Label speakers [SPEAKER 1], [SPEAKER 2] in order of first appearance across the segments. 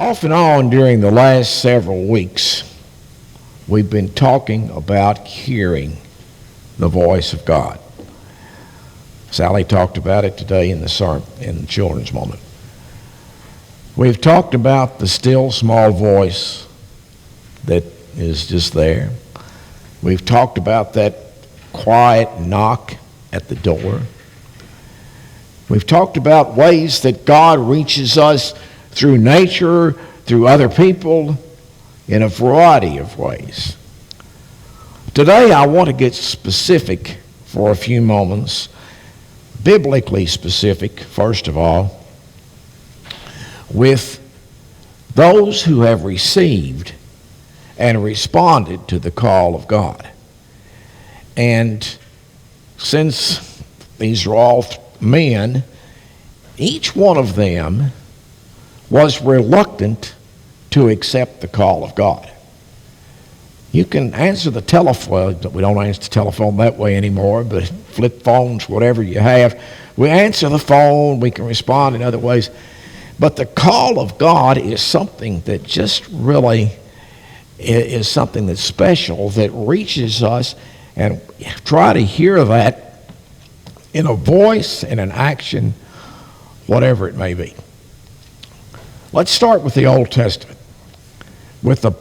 [SPEAKER 1] Off and on during the last several weeks, we've been talking about hearing the voice of God. Sally talked about it today in the sermon, in the children's moment. We've talked about the still small voice that is just there. We've talked about that quiet knock at the door. We've talked about ways that God reaches us through nature, through other people, in a variety of ways. Today I want to get specific for a few moments, biblically specific, first of all, with those who have received and responded to the call of God. And since these are all men, each one of them was reluctant to accept the call of God. You can answer the telephone. We don't answer the telephone that way anymore, but flip phones, whatever you have. We answer the phone. We can respond in other ways. But the call of God is something that just really is something that's special, that reaches us, and try to hear that in a voice, in an action, whatever it may be. Let's start with the Old Testament, with the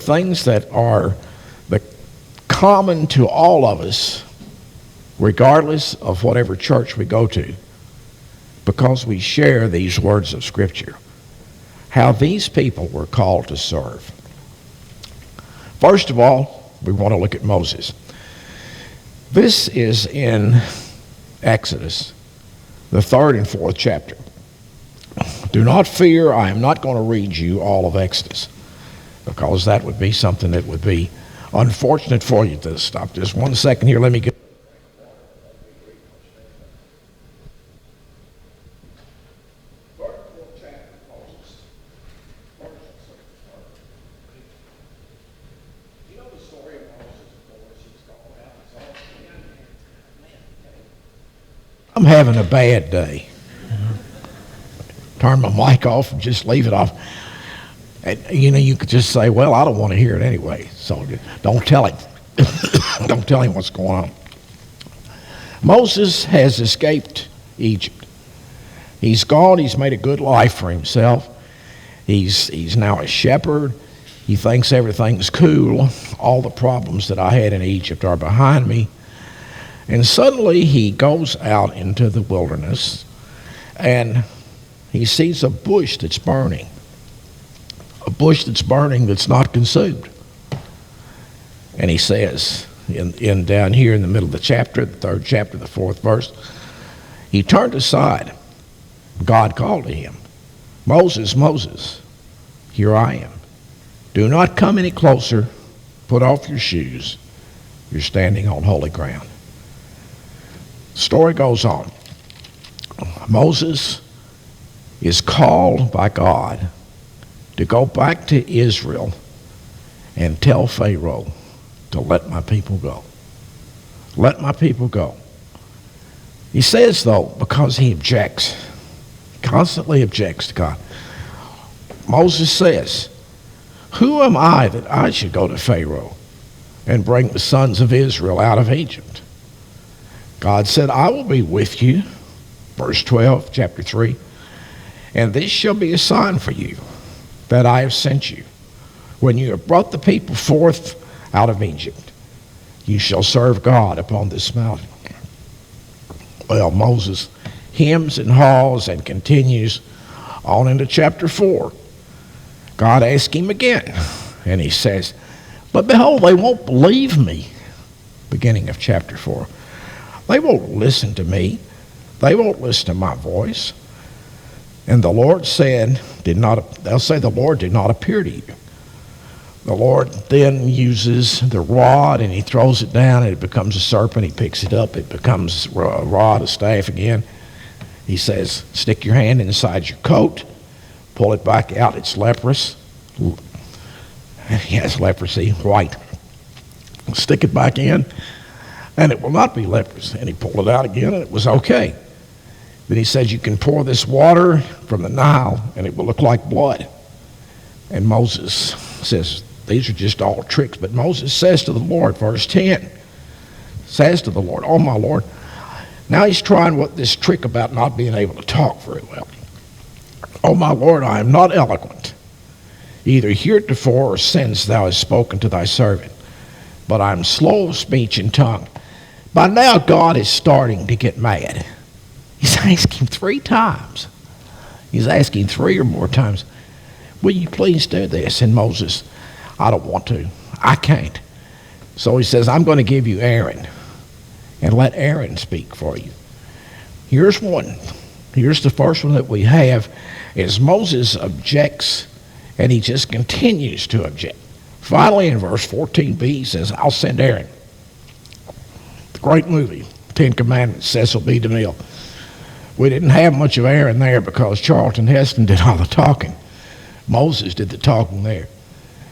[SPEAKER 1] things that are common to all of us, regardless of whatever church we go to, because we share these words of Scripture, how these people were called to serve. First of all, we want to look at Moses. This is in Exodus, the 3rd and 4th chapter. Do not fear, I am not going to read you all of Exodus, because that would be something that would be unfortunate for you. To stop just 1 second here. Let me get. I'm having a bad day. Turn my mic off and just leave it off. And, you could just say, well, I don't want to hear it anyway, so don't tell him. Don't tell him what's going on. Moses has escaped Egypt. He's gone. He's made a good life for himself. He's now a shepherd. He thinks everything's cool. All the problems that I had in Egypt are behind me. And suddenly he goes out into the wilderness, and he sees a bush that's burning. A bush that's burning that's not consumed. And he says, in down here in the middle of the chapter, the 3rd chapter, the 4th verse, he turned aside. God called to him, Moses, Moses, here I am. Do not come any closer. Put off your shoes. You're standing on holy ground. The story goes on. Moses is called by God to go back to Israel and tell Pharaoh to let my people go. Let my people go. He says, though, because he objects, constantly objects to God. Moses says, who am I that I should go to Pharaoh and bring the sons of Israel out of Egypt? God said, I will be with you. Verse 12, chapter 3. And this shall be a sign for you that I have sent you. When you have brought the people forth out of Egypt, you shall serve God upon this mountain. Well, Moses hems and haws and continues on into chapter 4. God asks him again, and he says, but behold, they won't believe me. Beginning of chapter 4. They won't listen to me. They won't listen to my voice. And the Lord said, they'll say the Lord did not appear to you. The Lord then uses the rod, and he throws it down, and it becomes a serpent. He picks it up. It becomes a rod, a staff again. He says, stick your hand inside your coat. Pull it back out. It's leprous. Yes, leprosy, white. Stick it back in, and it will not be leprous. And he pulled it out again, and it was okay. Then he says, you can pour this water from the Nile, and it will look like blood. And Moses says, these are just all tricks. But Moses says to the Lord, verse 10, says to the Lord, oh my Lord. Now he's trying this trick about not being able to talk very well. Oh my Lord, I am not eloquent, either heretofore or since thou hast spoken to thy servant, but I am slow of speech and tongue. By now God is starting to get mad. He's asking 3 times. He's asking 3 or more times, will you please do this? And Moses, I don't want to. I can't. So he says, I'm going to give you Aaron, and let Aaron speak for you. Here's one. Here's the first one that we have, is Moses objects, and he just continues to object. Finally, in verse 14b, he says, I'll send Aaron. The great movie, 10 Commandments, Cecil B. DeMille. We didn't have much of Aaron there because Charlton Heston did all the talking. Moses did the talking there.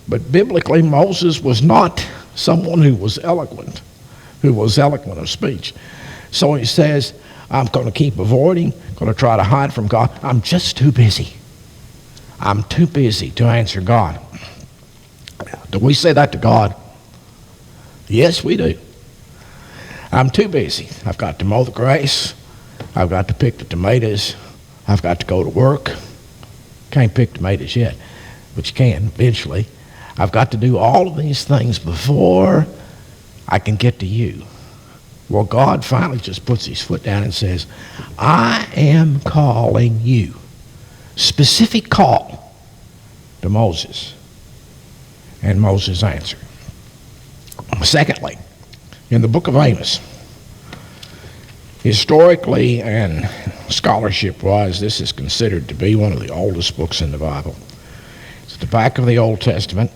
[SPEAKER 1] But biblically, Moses was not someone who was eloquent of speech. So he says, I'm going to keep avoiding, going to try to hide from God. I'm just too busy. I'm too busy to answer God. Do we say that to God? Yes, we do. I'm too busy. I've got to mow the grass. I've got to pick the tomatoes. I've got to go to work. Can't pick tomatoes yet, but you can eventually. I've got to do all of these things before I can get to you. Well, God finally just puts his foot down and says, I am calling you. Specific call to Moses. And Moses answered. Secondly, in the book of Amos, historically and scholarship-wise, this is considered to be one of the oldest books in the Bible. It's at the back of the Old Testament.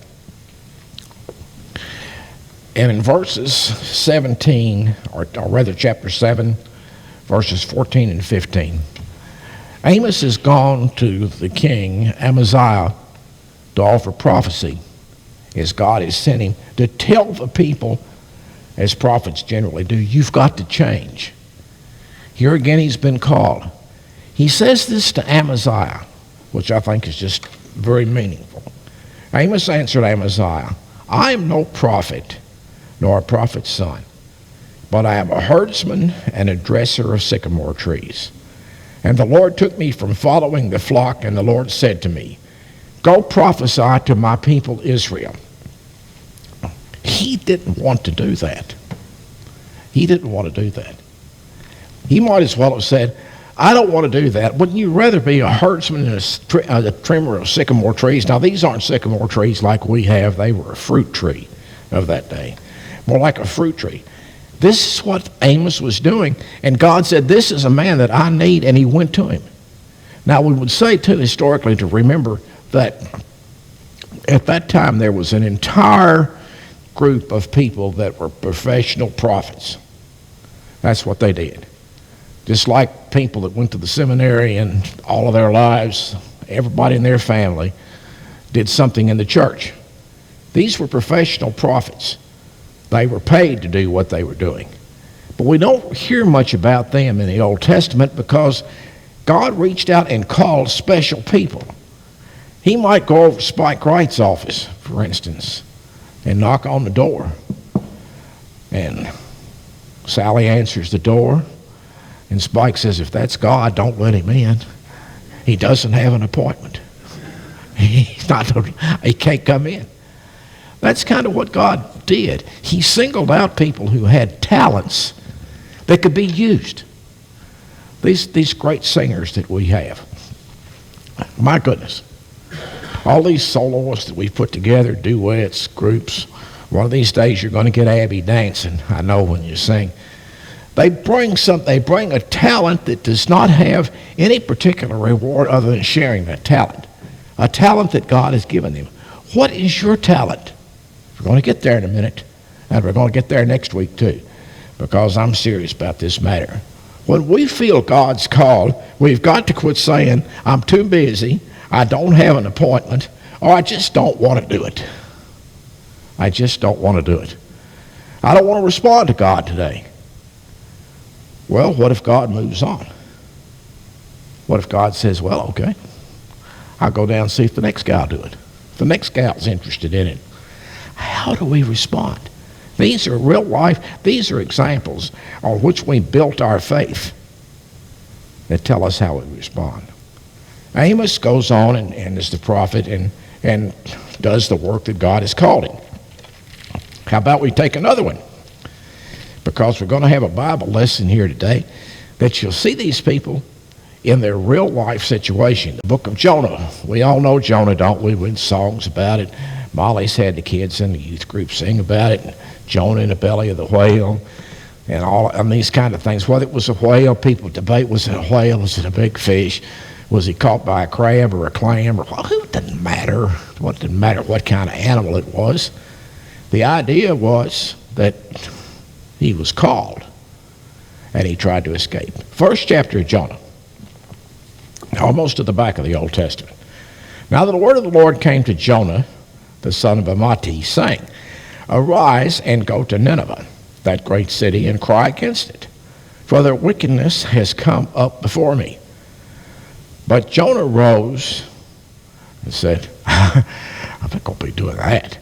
[SPEAKER 1] And in verses 17, or rather chapter 7, verses 14 and 15, Amos has gone to the king, Amaziah, to offer prophecy, as God has sent him to tell the people, as prophets generally do, you've got to change. Here again he's been called. He says this to Amaziah, which I think is just very meaningful. Amos answered Amaziah, I am no prophet, nor a prophet's son, but I am a herdsman and a dresser of sycamore trees. And the Lord took me from following the flock, and the Lord said to me, go prophesy to my people Israel. He didn't want to do that. He didn't want to do that. He might as well have said, I don't want to do that. Wouldn't you rather be a herdsman and a trimmer of sycamore trees? Now, these aren't sycamore trees like we have. They were a fruit tree of that day. More like a fruit tree. This is what Amos was doing. And God said, this is a man that I need, and he went to him. Now, we would say, too, historically, to remember that at that time there was an entire group of people that were professional prophets. That's what they did. Just like people that went to the seminary and all of their lives, everybody in their family did something in the church. These were professional prophets. They were paid to do what they were doing. But we don't hear much about them in the Old Testament because God reached out and called special people. He might go over to Spike Wright's office, for instance, and knock on the door. And Sally answers the door, and Spike says, if that's God, don't let him in. He doesn't have an appointment. He can't come in. That's kind of what God did. He singled out people who had talents that could be used. These great singers that we have. My goodness. All these soloists that we put together, duets, groups. One of these days you're going to get Abby dancing, I know, when you sing. They bring a talent that does not have any particular reward other than sharing that talent. A talent that God has given them. What is your talent? We're going to get there in a minute, and we're going to get there next week too, because I'm serious about this matter. When we feel God's call, we've got to quit saying, I'm too busy, I don't have an appointment, or I just don't want to do it. I just don't want to do it. I don't want to respond to God today. Well, what if God moves on? What if God says, well, okay, I'll go down and see if the next guy will do it. The next gal's interested in it. How do we respond? These are real life, these are examples on which we built our faith that tell us how we respond. Amos goes on and is the prophet and does the work that God has called him. How about we take another one? Because we're going to have a Bible lesson here today that you'll see these people in their real life situation. The Book of Jonah. We all know Jonah, don't we? We've songs about it. Molly's had the kids in the youth group sing about it. Jonah in the belly of the whale and these kind of things. Whether it was a whale, people debate, was it a whale, was it a big fish? Was he caught by a crab or a clam? It didn't matter. It didn't matter what kind of animal it was. The idea was that he was called and he tried to escape. First chapter of Jonah, almost to the back of the Old Testament. Now the word of the Lord came to Jonah, the son of Amittai, saying, Arise and go to Nineveh, that great city, and cry against it, for their wickedness has come up before me. But Jonah rose and said, I'm not going to be doing that.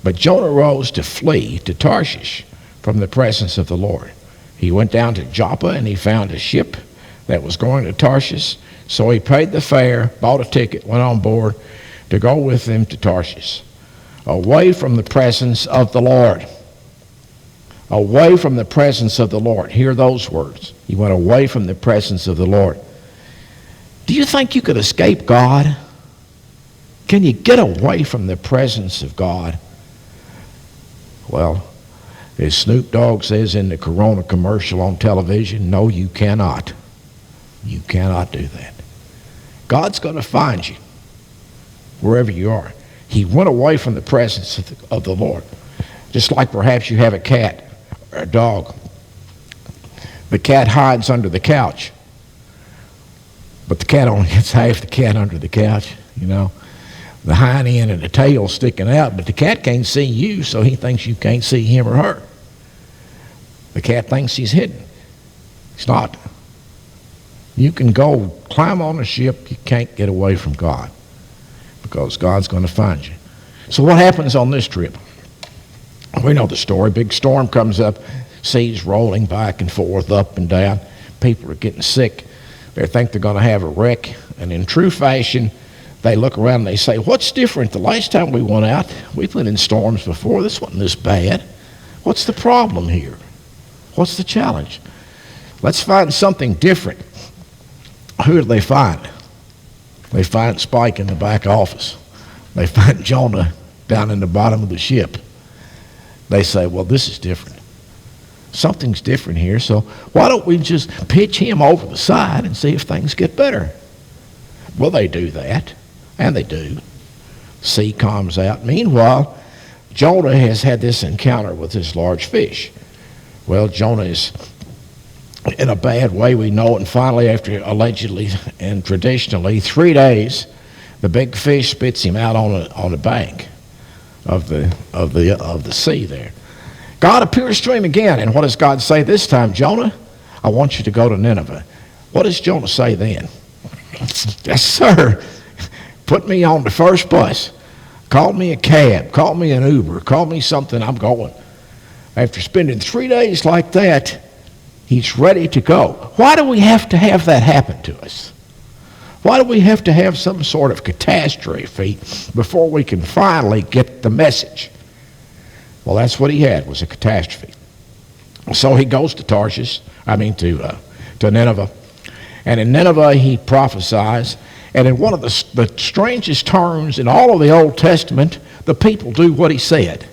[SPEAKER 1] But Jonah rose to flee to Tarshish from the presence of the Lord. He went down to Joppa and he found a ship that was going to Tarshish. So he paid the fare, bought a ticket, went on board to go with them to Tarshish, away from the presence of the Lord. Away from the presence of the Lord. Hear those words. He went away from the presence of the Lord. Do you think you could escape God? Can you get away from the presence of God? Well, as Snoop Dogg says in the Corona commercial on television, no, you cannot. You cannot do that. God's going to find you wherever you are. He went away from the presence of the Lord. Just like perhaps you have a cat or a dog. The cat hides under the couch. But the cat only gets half the cat under the couch, you know. The hind end and the tail sticking out, but the cat can't see you, so he thinks you can't see him or her. The cat thinks he's hidden. He's not. You can go climb on a ship, you can't get away from God because God's going to find you. So what happens on this trip? We know the story. Big storm comes up, seas rolling back and forth, up and down. People are getting sick. They think they're going to have a wreck, and in true fashion, they look around and they say, what's different? The last time we went out, we've been in storms before. This wasn't this bad. What's the problem here? What's the challenge? Let's find something different. Who do they find? They find Spike in the back office. They find Jonah down in the bottom of the ship. They say, well, this is different. Something's different here, so why don't we just pitch him over the side and see if things get better? Well, they do that, and they do. Sea calms out. Meanwhile, Jonah has had this encounter with this large fish. Well, Jonah is in a bad way, we know, and finally, after allegedly and traditionally 3 days, the big fish spits him out on the bank of the sea there. God appears to him again, and what does God say this time? Jonah, I want you to go to Nineveh. What does Jonah say then? Yes, sir. Put me on the first bus. Call me a cab. Call me an Uber. Call me something. I'm going. After spending 3 days like that, he's ready to go. Why do we have to have that happen to us? Why do we have to have some sort of catastrophe before we can finally get the message? Well, that's what he had, was a catastrophe. So he goes to to Nineveh. And in Nineveh, he prophesies. And in one of the strangest terms in all of the Old Testament, the people do what he said.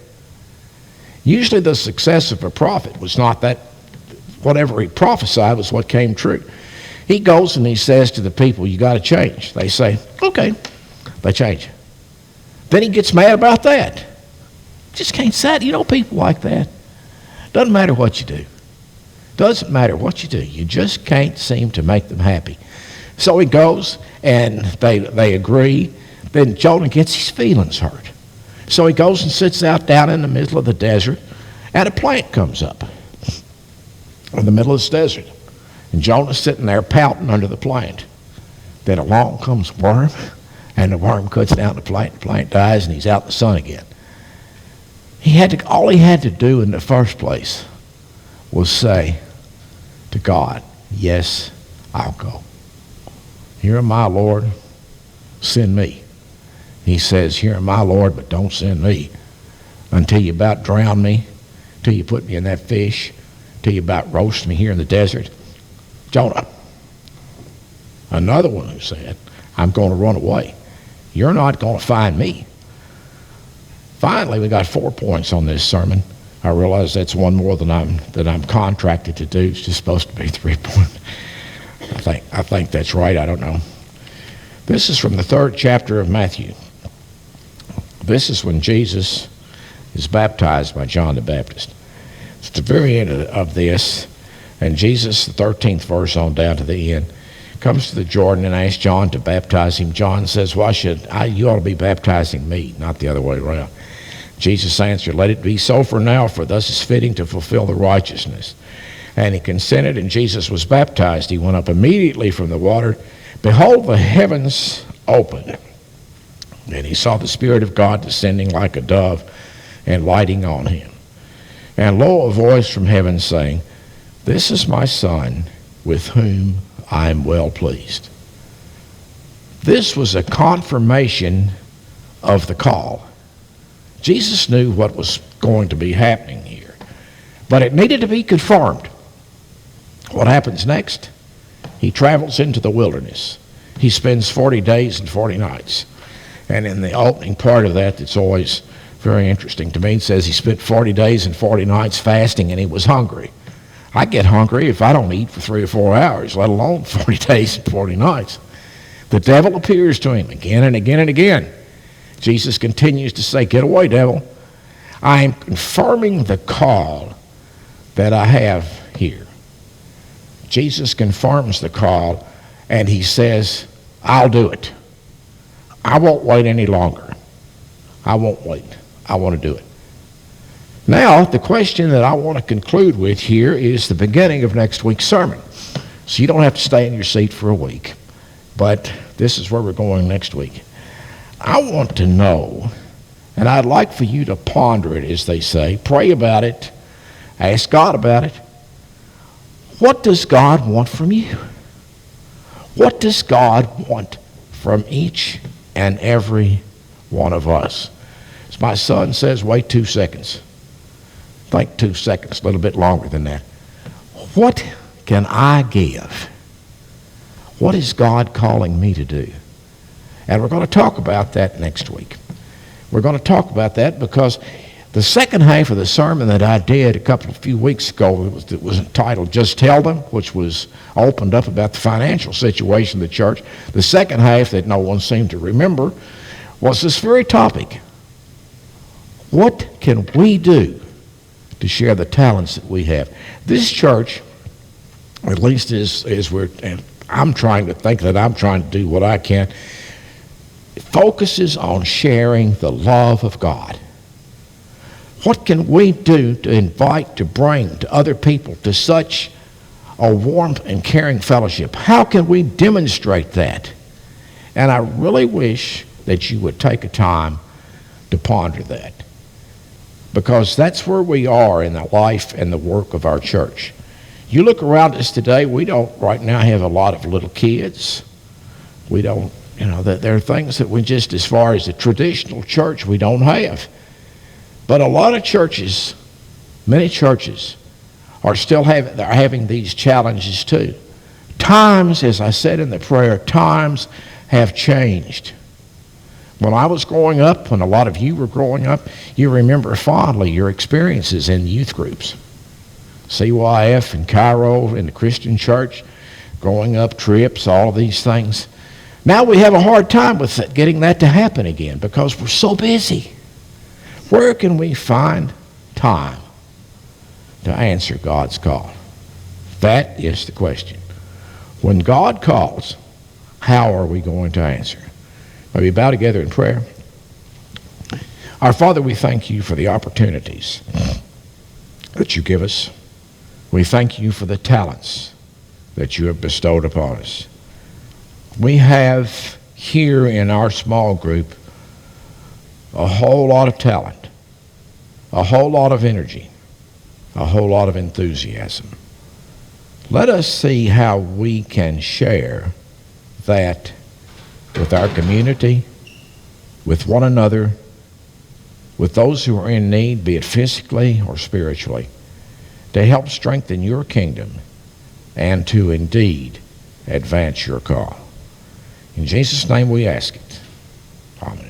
[SPEAKER 1] Usually the success of a prophet was not that whatever he prophesied was what came true. He goes and he says to the people, you got to change. They say, okay. They change. Then he gets mad about that. Just can't say it. You know people like that. Doesn't matter what you do. Doesn't matter what you do. You just can't seem to make them happy. So he goes and they agree. Then Jonah gets his feelings hurt. So he goes and sits out down in the middle of the desert, and a plant comes up in the middle of this desert. And Jonah's sitting there pouting under the plant. Then along comes a worm, and the worm cuts down the plant dies, and he's out in the sun again. All he had to do in the first place was say to God, yes, I'll go. Here am I, Lord, send me. He says, here am I, Lord, but don't send me until you about drown me, till you put me in that fish, till you about roast me here in the desert. Jonah, another one who said, I'm going to run away. You're not going to find me. Finally, we got 4 points on this sermon. I realize that's one more than I'm contracted to do. It's just supposed to be 3 points. I think that's right. I don't know. This is from the 3rd chapter of Matthew. This is when Jesus is baptized by John the Baptist. It's at the very end of this, and Jesus, the 13th verse on down to the end, comes to the Jordan and asks John to baptize him. John says, why should you ought to be baptizing me, not the other way around. Jesus answered, let it be so for now, for thus is fitting to fulfill the righteousness. And he consented, and Jesus was baptized. He went up immediately from the water. Behold, the heavens opened, and he saw the Spirit of God descending like a dove and lighting on him. And lo, a voice from heaven saying, this is my Son, with whom I am well pleased. This was a confirmation of the call. Jesus knew what was going to be happening here, but it needed to be confirmed. What happens next? He travels into the wilderness. He spends 40 days and 40 nights. And in the opening part of that, it's always very interesting to me, it says he spent 40 days and 40 nights fasting, and he was hungry. I get hungry if I don't eat for 3 or 4 hours, let alone 40 days and 40 nights. The devil appears to him again and again and again. Jesus continues to say, get away, devil. I am confirming the call that I have here. Jesus confirms the call, and he says, I'll do it. I won't wait any longer. I won't wait. I want to do it. Now, the question that I want to conclude with here is the beginning of next week's sermon. So you don't have to stay in your seat for a week, but this is where we're going next week. I want to know, and I'd like for you to ponder it, as they say, pray about it, ask God about it. What does God want from you? What does God want from each and every one of us? As my son says, wait 2 seconds. Think 2 seconds, a little bit longer than that. What can I give? What is God calling me to do? And we're going to talk about that next week. We're going to talk about that because the second half of the sermon that I did a few weeks ago was entitled Just Tell Them, which was opened up about the financial situation of the church. The second half that no one seemed to remember was this very topic. What can we do to share the talents that we have? This church, at least as and I'm trying to think that I'm trying to do what I can, focuses on sharing the love of God. What can we do to invite, to bring to other people to such a warm and caring fellowship? How can we demonstrate that? And I really wish that you would take a time to ponder that, because that's where we are in the life and the work of our church. You look around us today, we don't right now have a lot of little kids. We don't, there are things that we just, as far as the traditional church, we don't have. But a lot of churches, many churches, are still having these challenges too. Times, as I said in the prayer, times have changed. When I was growing up, when a lot of you were growing up, you remember fondly your experiences in youth groups. CYF and Cairo in the Christian church, growing up, trips, all of these things. Now we have a hard time with getting that to happen again because we're so busy. Where can we find time to answer God's call? That is the question. When God calls, how are we going to answer? May we bow together in prayer. Our Father, we thank you for the opportunities that you give us. We thank you for the talents that you have bestowed upon us. We have here in our small group a whole lot of talent, a whole lot of energy, a whole lot of enthusiasm. Let us see how we can share that with our community, with one another, with those who are in need, be it physically or spiritually, to help strengthen your kingdom and to indeed advance your call. In Jesus' name we ask it. Amen.